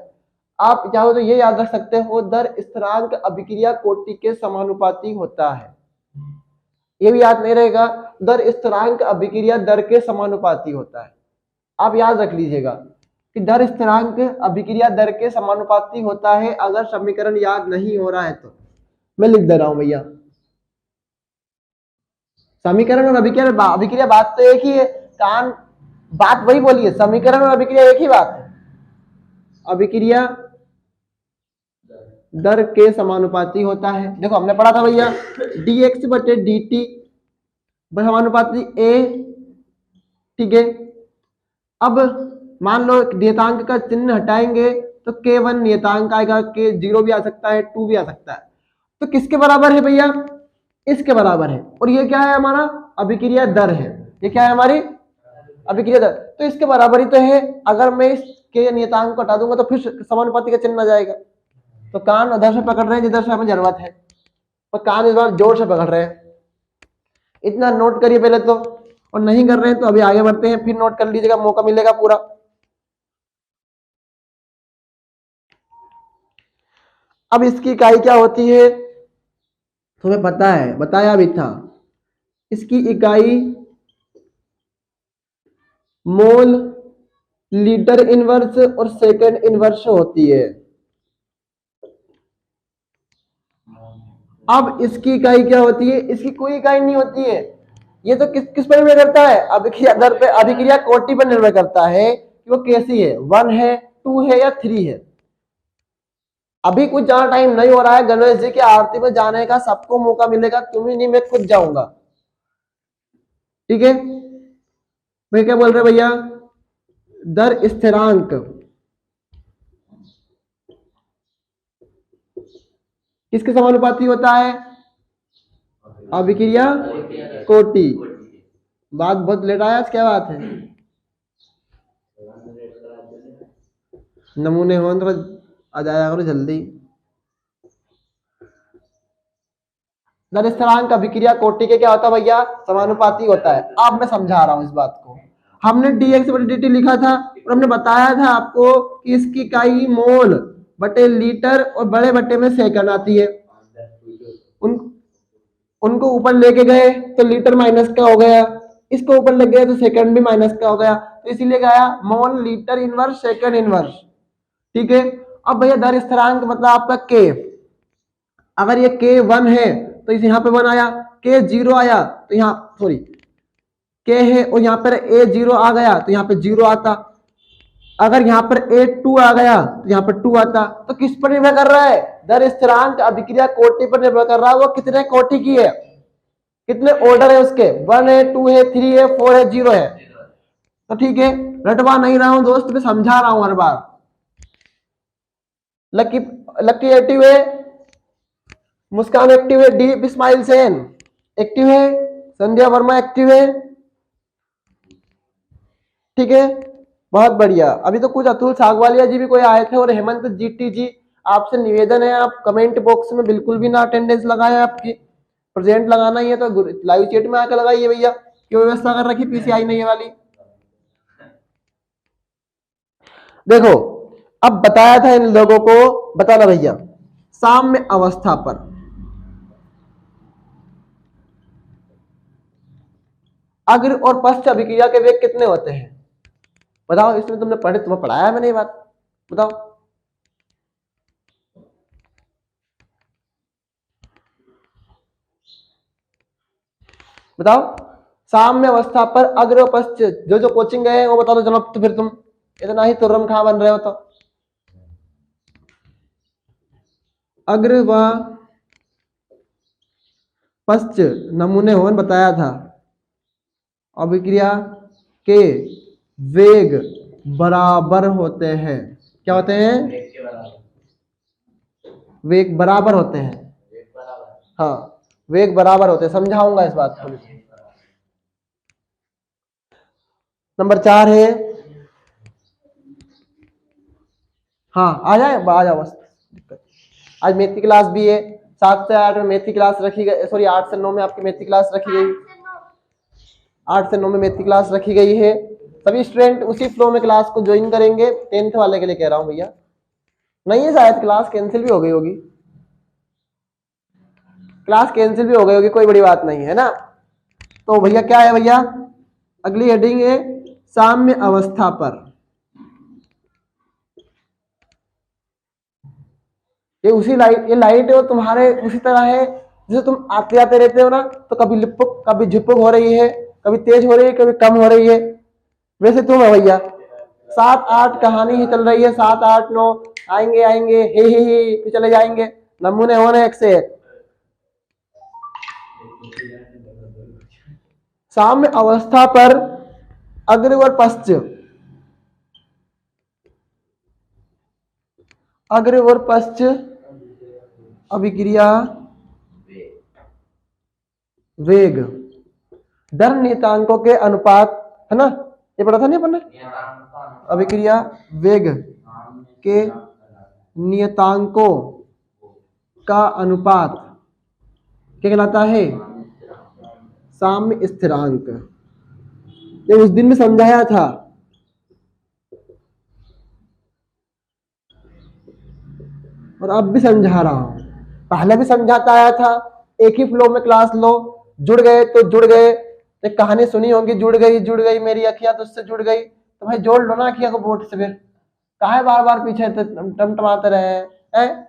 [SPEAKER 1] आप चाहो तो ये याद रख सकते हो, दर स्थिरांक अभिक्रिया कोटि के समानुपाती होता है। ये भी याद नहीं रहेगा, दर स्थिरांक अभिक्रिया दर के समानुपाती होता है। आप याद रख लीजिएगा कि दर स्थिरांक अभिक्रिया दर के समानुपाती होता है। अगर समीकरण याद नहीं हो रहा है तो मैं लिख दे रहा हूं भैया। समीकरण और अभिक्रिया बात तो एक ही है, कान बात वही बोलिए, समीकरण और अभिक्रिया एक ही बात है। अभिक्रिया दर के समानुपाती होता है। देखो हमने पढ़ा था भैया dx बटे dt समानुपाती a। ठीक है, अब मान लो नियतांक का चिन्ह हटाएंगे तो k1 नियतांक आएगा, k0 भी आ सकता है, 2 भी आ सकता है। तो किसके बराबर है भैया? इसके बराबर है। और ये क्या है? हमारा अभिक्रिया दर है। ये क्या है? हमारी अभिक्रिया दर। तो इसके बराबर ही तो है। अगर मैं इस के नियतांक को हटा दूंगा तो फिर समानुपाती का चिन्ह आ जाएगा। तो कान उधर से पकड़ रहे हैं जिधर से हमें जरूरत है, और कान इस बार जोर से पकड़ रहे हैं। इतना नोट करिए पहले तो, और नहीं कर रहे हैं तो अभी आगे बढ़ते हैं, फिर नोट कर लीजिएगा, मौका मिलेगा पूरा। अब इसकी इकाई क्या होती है तुम्हें पता है, बताया भी था। इसकी इकाई मोल, लीटर इनवर्स और सेकंड इनवर्स होती है। अब इसकी इकाई क्या होती है? इसकी कोई इकाई नहीं होती है। ये तो किस पर निर्भर करता है? अभिक्रिया दर पे, अभिक्रिया कोटि पर निर्भर करता है कि वो कैसी है, 1 है, 2 है या 3 है। अभी कुछ ज्यादा टाइम नहीं हो रहा है, गणेश जी की आरती में जाने का सबको मौका मिलेगा, तुम ही नहीं, मैं खुद जाऊंगा। ठीक है, मैं क्या बोल रहे भैया? दर स्थिरांक किसके समानुपाती होता है? अभिक्रिया कोटि। बात बहुत लेट आया, क्या बात है? नमूने हो तो आ जाया करो जल्दी। दर स्थिरांक अभिक्रिया कोटि के क्या होता है भैया? समानुपाती होता है। अब मैं समझा रहा हूं इस बात को। हमने dx बटे dt लिखा था और हमने बताया था आपको कि इसकी इकाई मोल बटे लीटर और बड़े बटे में सेकंड आती है। उनको ऊपर लेके गए तो लीटर माइनस का हो गया, इसको ऊपर ले गए तो सेकंड भी माइनस का हो गया, तो इसीलिए गया mole litre inverse second inverse. ठीक है, अब भैया दर स्थिरांक मतलब आपका k। अगर ये k1 है तो इस यहाँ पे 1 आया, के जीरो आया तो यहाँ सॉरी के है और यहाँ पर ए जीरो आ गया तो यहाँ पे जीरो आता। अगर यहाँ पर ए टू आ गया तो यहाँ पर टू आता। तो किस पर निर्भर कर रहा है? दर स्थिरांक अभिक्रिया कोटि पर निर्भर कर रहा है। वो कितने कोटि की है, कितने ऑर्डर है उसके, 1 है 2 है 3 है 4 है 0 है। तो ठीक है, रटवा नहीं रहा हूं दोस्त, मैं समझा रहा हूं हर बार। लकी एक्टिव है, मुस्कान एक्टिव है, डी इस्माइल सेन एक्टिव है, संध्या वर्मा एक्टिव है। ठीक है, बहुत बढ़िया। अभी तो कुछ अतुल सागवालिया जी भी कोई आए थे और हेमंत जीटी जी, आपसे निवेदन है आप कमेंट बॉक्स में बिल्कुल भी ना अटेंडेंस लगाए, आपकी प्रेजेंट लगाना ही है तो लाइव चैट में आकर लगाइए भैया। क्यों व्यवस्था कर रखी पीसीआई नहीं है वाली। देखो अब बताया था इन लोगों को, बताना भैया साम्य अवस्था पर अग्र और पश्च अभिक्रिया के वेग कितने होते हैं? बताओ, इसमें तुमने तुम्हें पढ़ाया मैंने ये बात, बताओ। बताओ साम्य अवस्था पर अग्र और पश्च, जो कोचिंग गए वो बता दो जनाब। तो फिर तुम इतना ही तुर्रम खा बन रहे हो तो अग्र व पश्च नमूने होने बताया था, अभिक्रिया के वेग बराबर होते हैं। क्या होते हैं? वेग बराबर होते हैं। हाँ, वेग बराबर होते हैं, समझाऊंगा इस बात को। नंबर 4 है, हाँ आ जाओ बस। आज मैथ की क्लास भी है, 7 से 8 में मैथ की क्लास रखी गई, सॉरी 8 से 9 में आपकी मैथ की क्लास रखी गई, 8 से 9 में मैथ की क्लास रखी गई है। सभी स्टूडेंट उसी फ्लो में क्लास को ज्वाइन करेंगे। 10th वाले के लिए कह रहा हूँ भैया, नहीं है शायद क्लास कैंसिल भी हो गई होगी, क्लास कैंसिल भी हो गई होगी, कोई बड़ी बात नहीं है ना। तो भैया क्या है भैया, अगली हेडिंग है साम्य अवस्था पर। ये लाइट है तुम्हारे उसी तरह है जैसे तुम आते आते रहते हो ना, तो कभी लिपक कभी झुपक हो रही है, कभी तेज हो रही है, कभी कम हो रही है। वैसे तुम है भैया, 7-8 कहानी ही चल रही है, 7-8-9 आएंगे आएंगे हे फिर चले जाएंगे, नमूने होने एक से एक। साम्य अवस्था पर अग्र और पश्च, अग्र और पश्च अभिक्रिया वेग दर नियतांकों के अनुपात, है ना, ये पढ़ा था नहीं अपन ने? अभिक्रिया वेग के नियतांकों का अनुपात क्या कहलाता है? साम्य स्थिरांक। ये उस दिन में समझाया था, और अब भी समझा रहा हूं, पहले भी समझाता आया था। एक ही फ्लो में क्लास लो, जुड़ गए तो जुड़ गए। एक कहानी सुनी होगी, जुड़ गई मेरी अखियां तुझसे जुड़ गई। तो भाई जोड़ लो ना अखियां को बोर्ड से, फिर काहे बार बार पीछे टमटमाते रहे हैं?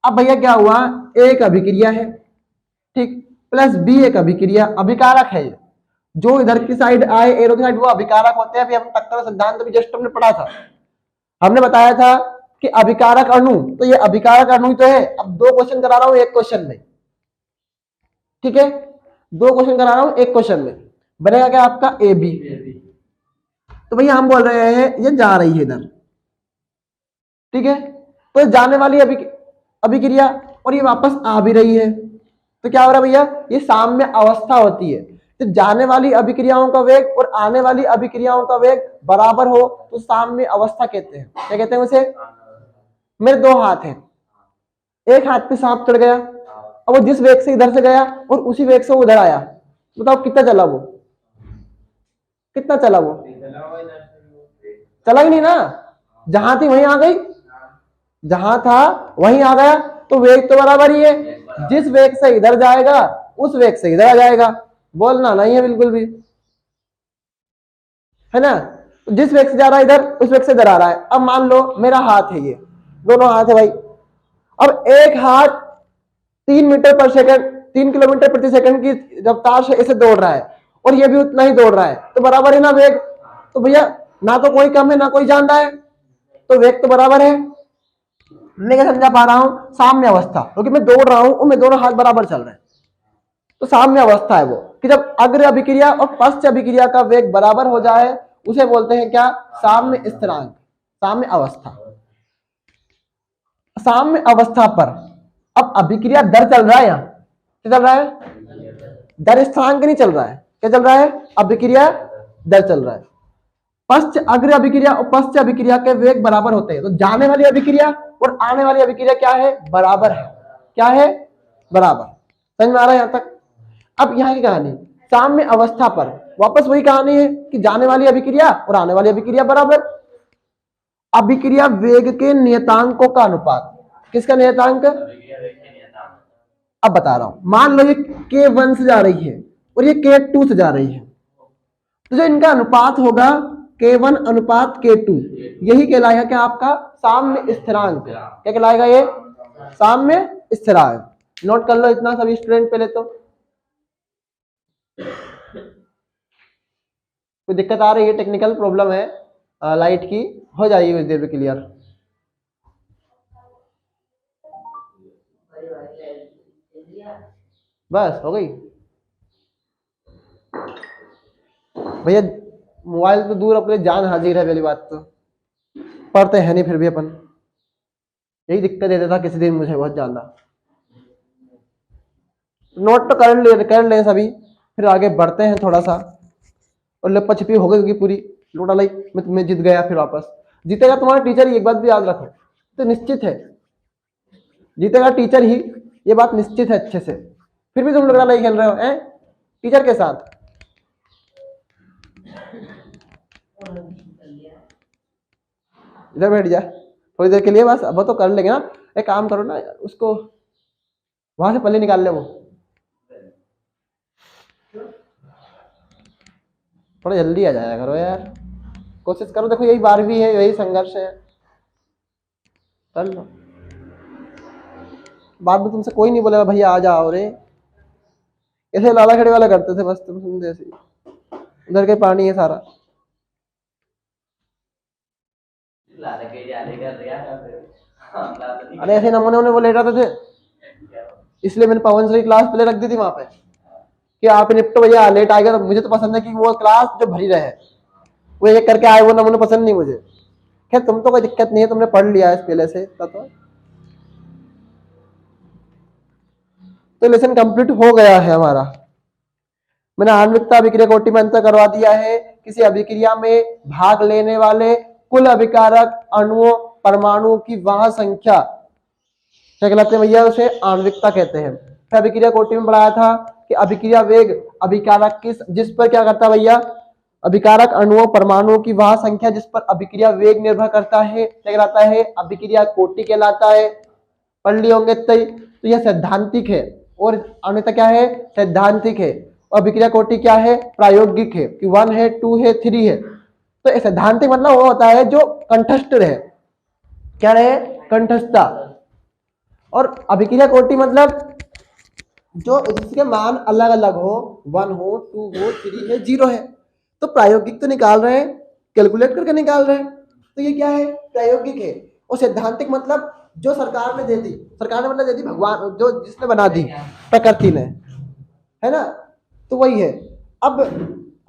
[SPEAKER 1] अब भैया क्या हुआ, एक अभिक्रिया है ठीक, प्लस बी एक अभिक्रिया, अभिकारक है। जो इधर की साइड आए एरो की साइड, वो अभिकारक होते हैं। अभी हम टक्कर सिद्धांत भी जस्ट हमने पढ़ा था, हमने बताया था कि अभिकारक अणु, तो ये अभिकारक अणु तो है। अब 2 क्वेश्चन करा रहा हूं एक क्वेश्चन में, ठीक है, 2 क्वेश्चन करा रहा हूं एक क्वेश्चन में, बनेगा क्या आपका ए बी। तो भैया हम बोल रहे हैं ये जा रही है इधर, ठीक है, तो जाने वाली अभिक्रिया और ये वापस आ भी रही है, तो क्या हो रहा है भैया, ये साम्य अवस्था होती है। तो जाने वाली अभिक्रियाओं का वेग और आने वाली अभिक्रियाओं का वेग बराबर हो तो साम्य अवस्था कहते हैं। क्या कहते हैं उसे? मेरे 2 हाथ हैं, एक हाथ पे सांप चढ़ गया, अब वो जिस वेग से इधर से गया और उसी वेग से वो उधर आया, बताओ कितना चला वो, कितना चला वो? चला ही नहीं ना, जहां थी वहीं आ गई, जहां था वहीं आ गया, तो वेग तो बराबर ही है। जिस वेग से इधर जाएगा उस वेग से इधर आ जाएगा, बोलना नहीं है बिल्कुल भी, है ना। जिस वेग से जा रहा है इधर, उस वेग से इधर आ रहा है। अब मान लो मेरा हाथ है, ये दोनों हाथ है भाई। अब एक हाथ 3 मीटर पर सेकंड 3 किलोमीटर प्रति सेकंड की रफ्तार से ऐसे दौड़ रहा है और ये भी उतना ही दौड़ रहा है, तो बराबर है ना वेग। तो भैया ना तो कोई कम है ना कोई ज्यादा है, तो वेग तो बराबर है। मैं क्या समझा पा रहा हूं, साम्य अवस्था, क्योंकि मैं दौड़ रहा हूं और मेरे दोनों हाथ बराबर चल रहे हैं, तो साम्य अवस्था है वो कि जब अग्र अभिक्रिया और पश्च अभिक्रिया का वेग बराबर हो जाए उसे बोलते हैं क्या, साम्य स्थिरांक, साम्य अवस्था। साम्य अवस्था पर अब अभिक्रिया दर चल रहा है, यहाँ क्या चल रहा है, दर स्थिरांक नहीं चल रहा है, क्या चल रहा है, अभिक्रिया दर चल रहा है। पश्च अग्र अभिक्रिया और पश्च अभिक्रिया के वेग बराबर होते हैं, तो जाने वाली अभिक्रिया और आने वाली अभिक्रिया क्या है, बराबर है, क्या है, बराबर। समझ में आ रहा है यहां तक। अब यहाँ की कहानी, साम्य अवस्था पर वापस वही कहानी है कि जाने वाली अभिक्रिया और आने वाली अभिक्रिया बराबर। अभिक्रिया वेग के नियतांकों का अनुपात, किसका नियतांक, अब बता रहा हूं, मान लो ये K1 से जा रही है और ये K2 से जा रही है, तो जो इनका अनुपात होगा K1 अनुपात K2, यही कहलाएगा क्या, आपका साम्य स्थिरांक। क्या कहलाएगा ये, साम्य स्थिरांक। नोट कर लो इतना सभी स्टूडेंट पहले तो। कोई दिक्कत आ रही है, टेक्निकल प्रॉब्लम है लाइट की, हो जाएगी कुछ देर में क्लियर। बस हो गई भैया, मोबाइल तो दूर, अपने जान हाजिर है, पहली बात तो पढ़ते हैं नहीं फिर भी अपन, यही दिक्कत देता था किसी दिन मुझे बहुत ज्यादा। नोट तो कर ले सभी, फिर आगे बढ़ते हैं थोड़ा सा। और लपा छिपी हो गई क्योंकि पूरी लोटा लाई, मैं जीत गया, फिर वापस जीतेगा तुम्हारा टीचर ही, एक बात भी याद रखो, तो निश्चित है जीतेगा टीचर ही, ये बात निश्चित है अच्छे से। फिर भी तुम लोग लाई खेल रहे हो हैं टीचर के साथ। इधर बैठ जा थोड़ी देर के लिए बस, अब तो कर लेंगे ना। एक काम करो ना, उसको वहां से पल्ले निकाल ले, वो थोड़ा जल्दी आ जाया करो यार, कोशिश करो। देखो यही 12वीं है, यही संघर्ष है, कर लो। बाद में तुमसे कोई नहीं बोलेगा भैया आ जाओ रे, ऐसे लाला खड़े वाला करते थे बस, तुम सुनते ऐसे, उधर के पानी है सारा। अरे ऐसे नमूने उन्हें वो ले जाते थे, इसलिए मैंने पवन श्री क्लास पहले रख दी थी वहां पे कि आप निपटो भैया, लेट आएगा। तो मुझे तो पसंद है कि वो क्लास जो भरी रहे, वो एक करके आए, वो नमूने पसंद नहीं मुझे। खैर तुम तो कोई दिक्कत नहीं है, तुमने पढ़ लिया है पहले से तो लेसन कंप्लीट हो गया है हमारा। मैंने आणविकता अभिक्रिया कोटि में अंतर करवा दिया है, किसी अभिक्रिया में भाग लेने वाले कुल अभिकारक अणुओं परमाणु की वह संख्या क्या कहलाते हैं भैया, उसे आणविकता कहते हैं। फिर अभिक्रिया कोटि में पढ़ाया था कि अभिक्रिया वेग अभिकारक किस, जिस पर क्या करता है भैया, अभिकारक अणुओं परमाणुओं की वह संख्या जिस पर अभिक्रिया वेग निर्भर करता है, क्या कहलाता है, अभिक्रिया कोटि कहलाता है। पढ़ लिए होंगे तो यह सैद्धांतिक है, और अन्यथा क्या है, सैद्धांतिक है। और अभिक्रिया कोटि क्या है, प्रायोगिक है, कि 1 है 2 है 3 है। तो सैद्धांतिक मतलब वो होता है जो कंठस्थ रहे, क्या रहे, कंठस्थता। और अभिक्रिया कोटि मतलब जो जिसके मान अलग अलग हो, 1 हो 2 हो 3 है 0 है। तो प्रायोगिक तो निकाल रहे हैं, कैलकुलेट करके निकाल रहे हैं, तो ये क्या है, प्रायोगिक है। और सैद्धांतिक मतलब जो सरकार ने दे दी, सरकार ने मतलब दे दी भगवान, जो जिसने बना दी प्रकृति ने, है ना, तो वही है। अब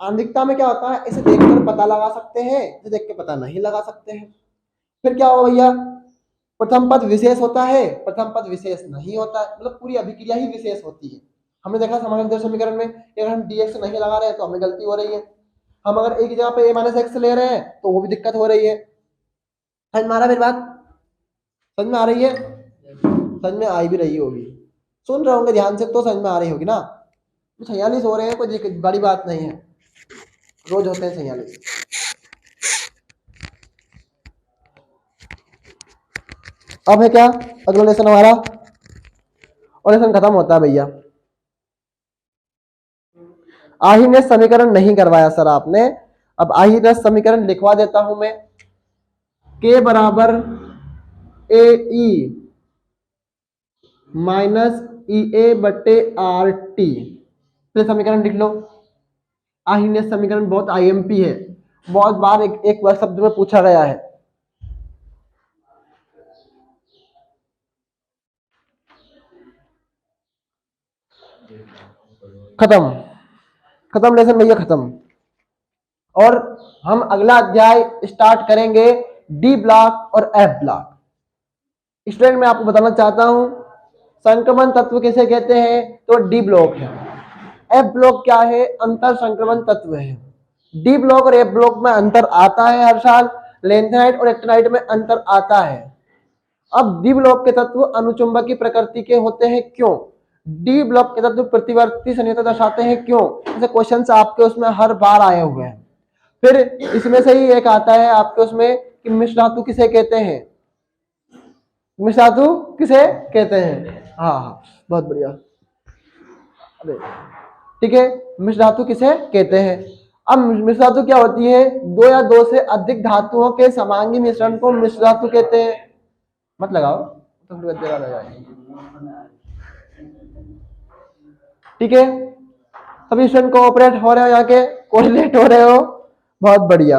[SPEAKER 1] आणविकता में क्या होता है, इसे देखकर पता लगा सकते हैं, इसे देख के पता नहीं लगा सकते हैं। फिर क्या हो भैया, प्रथम पद विशेष होता है, प्रथम पद विशेष नहीं होता है, मतलब पूरी अभिक्रिया ही विशेष होती है। हमने देखा समानांतर समीकरण में अगर हम dx नहीं लगा रहे हैं तो हमें गलती हो रही है, हम अगर एक जगह पे a - x ले रहे हैं तो वो भी दिक्कत हो रही है। समझ में आ रहा है मेरी बात, समझ में आ रही है, समझ में आ भी रही होगी, सुन रहे होंगे ध्यान से तो समझ में आ रही होगी ना। 46 हो रहे हैं, कोई बड़ी बात नहीं है, रोज होते हैं 46। अब है क्या, अगला लेसन हमारा, और लेसन खत्म होता है भैया। आहीनेस समीकरण नहीं करवाया सर आपने, अब आहीनेस समीकरण लिखवा देता हूं मैं। K बराबर AE माइनस EA/RT। तो समीकरण लिख लो। आहिन्य समीकरण बहुत IMP है, बहुत बार एक बार शब्द में पूछा गया है। खत्म खत्म लेसन भैया, खत्म। और हम अगला अध्याय स्टार्ट करेंगे D ब्लॉक और F ब्लॉक। स्टूडेंट मैं आपको बताना चाहता हूं, संक्रमण तत्व किसे कहते हैं, तो D ब्लॉक है। F ब्लॉक क्या है, अंतर संक्रमण तत्व है। D ब्लॉक और F ब्लॉक में अंतर आता है हर साल, लेंथेनाइट और एक्टिनाइट में अंतर आता है। अब D ब्लॉक के तत्व अनुचुंबकीय प्रकृति के होते हैं, क्यों? D ब्लॉक के तत्व प्रतिवर्ती संयोजकता दर्शाते हैं, क्यों? जैसे क्वेश्चंस आपके उसमें हर बार आए हुए हैं। फिर इसमें से ही एक आता है आपके उसमें कि मिश्र धातु किसे कहते हैं, मिश्र धातु किसे कहते हैं। हाँ, बहुत बढ़िया। ठीक है, मिश्र धातु किसे कहते हैं। अब मिश्र धातु क्या होती है, दो या दो से अधिक धातुओं के समांगी मिश्रण को मिश्र धातु कहते हैं। मत लगाओ तो ठीक है, सभी स्टूडेंट कोऑपरेट हो रहे हो, यहाँ के कोरिलेट हो रहे हो, बहुत बढ़िया।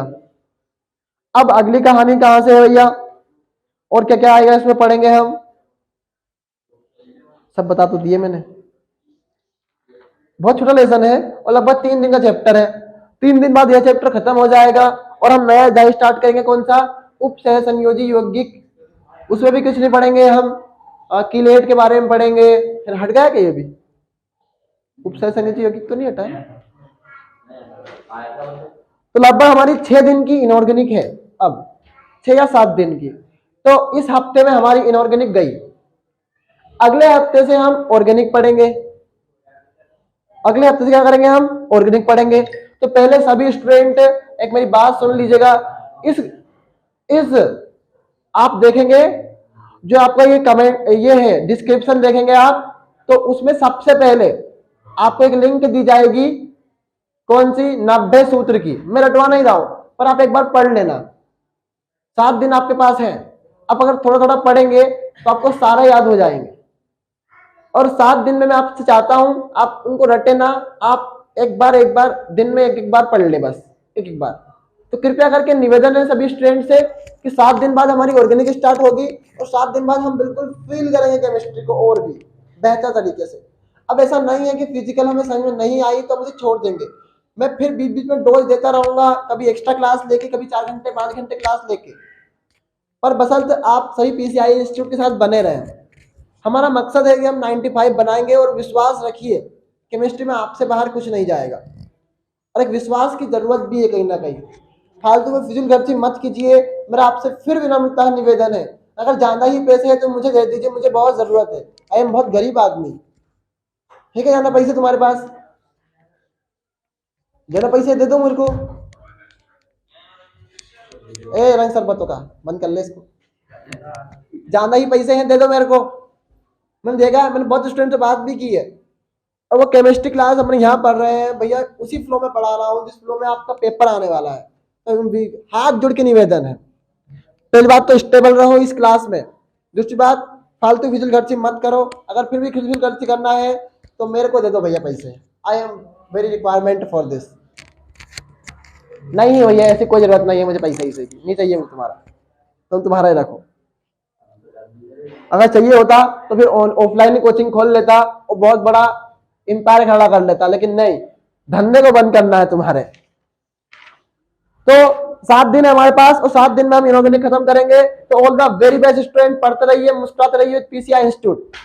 [SPEAKER 1] अब अगली कहानी कहां से है भैया, और क्या क्या आएगा इसमें पढ़ेंगे हम, सब बता तो दिए मैंने। बहुत छोटा लेसन है और लगभग 3 दिन का चैप्टर है। 3 दिन बाद यह चैप्टर खत्म हो जाएगा और हम नया अध्याय स्टार्ट करेंगे। कौन सा, उप सह संयोजी यौगिक। उसमें भी कुछ नहीं पढ़ेंगे हम, कीलेट के बारे में पढ़ेंगे। फिर हट गया क्या ये भी, उप सह संयोजी यौगिक तो नहीं हटा है। तो लगभग हमारी 6 दिन की इनऑर्गेनिक है, अब 6 या 7 दिन की। तो इस हफ्ते में हमारी इनऑर्गेनिक गई, अगले हफ्ते से हम ऑर्गेनिक पढ़ेंगे। अगले हफ्ते से क्या करेंगे, हम ऑर्गेनिक पढ़ेंगे। तो पहले सभी स्टूडेंट एक मेरी बात सुन लीजिएगा। इस आप देखेंगे जो आपका ये कमेंट ये है डिस्क्रिप्शन देखेंगे आप, तो उसमें सबसे पहले आपको एक लिंक दी जाएगी, कौन सी, 90 सूत्र की। मैं रटवा नहीं रहा हूं, पर आप एक बार पढ़ लेना। 7 दिन आपके पास है, अब अगर थोड़ा थोड़ा पढ़ेंगे तो आपको सारा याद हो जाएंगे। और 7 दिन में मैं आपसे चाहता हूं आप उनको रटे ना, आप एक बार दिन में एक बार पढ़ ले, बस एक बार। तो कृपया करके निवेदन है सभी स्टूडेंट से कि 7 दिन बाद हमारी ऑर्गेनिक स्टार्ट होगी और 7 दिन बाद हम बिल्कुल फील करेंगे केमिस्ट्री को और भी बेहतर तरीके से। अब ऐसा नहीं है कि फिजिकल हमें समझ में नहीं आई तो मुझे छोड़ देंगे, मैं फिर बीच बीच में डोज देता रहूंगा, कभी एक्स्ट्रा क्लास लेके, कभी 4 घंटे 5 घंटे क्लास लेके, पर बसंत आप सही PCI इंस्टीट्यूट के साथ बने रहें। हमारा मकसद है कि हम 95 बनाएंगे और विश्वास रखिए केमिस्ट्री में आपसे बाहर कुछ नहीं जाएगा, और एक विश्वास की जरूरत भी है कहीं ना कहीं। फालतू में फिजूलखर्ची मत कीजिए, मेरा आपसे फिर विनम्रता निवेदन है, अगर ज्यादा ही पैसे है तो मुझे दे दीजिए, मुझे बहुत जरूरत है, आई एम बहुत गरीब आदमी। ठीक है, ज्यादा पैसे तुम्हारे पास, ज्यादा पैसे दे दो मेरे को। ए रंग सरबतों का बंद कर ले इसको, ज्यादा ही पैसे हैं दे दो मेरे को। मैंने देखा, मैंने बहुत स्टूडेंट से बात भी की है, और वो केमिस्ट्री क्लास अपने यहाँ पढ़ रहे हैं भैया, उसी फ्लो में पढ़ा रहा हूँ जिस फ्लो में आपका पेपर आने वाला है। तो हाथ जोड़ के निवेदन है, पहली बात तो स्टेबल रहो इस क्लास में, दूसरी बात फालतू फिजूल खर्ची मत करो। अगर फिर भी फिजूल खर्ची करना है तो मेरे को दे दो भैया पैसे, I am very requirement for this. नहीं भैया ऐसी कोई जरूरत नहीं है मुझे पैसे ही नहीं चाहिए तुम्हारा, तुम तुम्हारा ही रखो। अगर चाहिए होता तो फिर ऑफलाइन कोचिंग खोल लेता और बहुत बड़ा एम्पायर खड़ा कर लेता, लेकिन नहीं, धंधे को बंद करना है तुम्हारे। तो 7 दिन है हमारे पास और 7 दिन में हम इनऑर्गेनिक खत्म करेंगे। तो all the very best student, पढ़ते रहिए, मुस्कुराते रहिए PCI इंस्टीट्यूट।